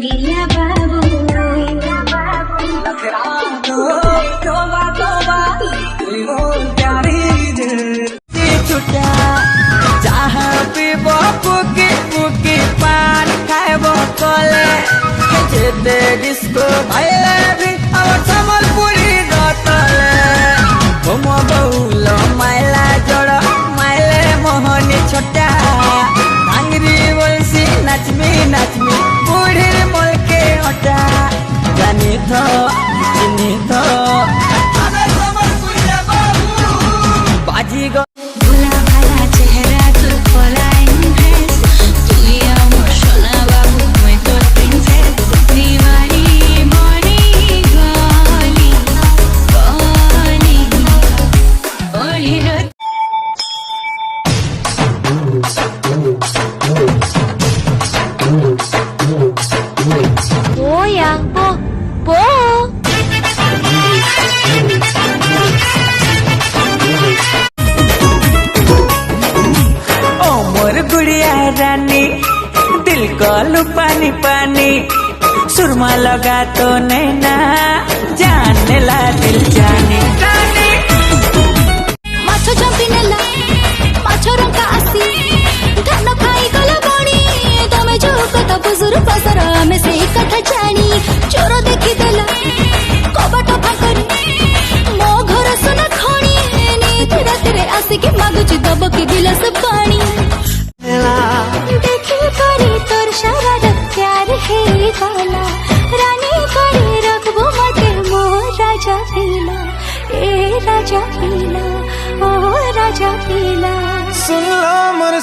पिया बाबू छुटा जहाँ पे बुकी बुकी पान खाएबो कले जेते डिस्को भाईले भी और संबलपुरी रतले घुमो बहुलो माइला जोड़ माइले मोहनी छोटा भांगरी बोलसी नाचमी नाचमी बूढ़ी मोल के ओटा जानी तो चिनी तो बाजी गो भोला भाला चेहरा तो फलाइन ड्रेस तुई आमर सोना बाबू मैं तो प्रिंसेस दीवानी बड़ी गाली गाली ओहिरो 뭐야 뭐 गुड़िया रानी दिल को लू पानी पानी सुरमा लगा तो नैना जानने ला दिल जाने रानी माछो जंपी नेला माछो रंका आसी धन खाई गला बणी तमे जो कथा बुजुर पसरा में से कथा जानी चोर देखी देला कबाट फाकरी मो घर सुना खणी नीति रातिरे आसी के मागुची दब के गिलास पानी देखी परी तोर शरारत प्यार है वाला रानी करे रखबो मते मोर राजा पीला ए राजा पीला ओ राजा पीला सुन लो मोर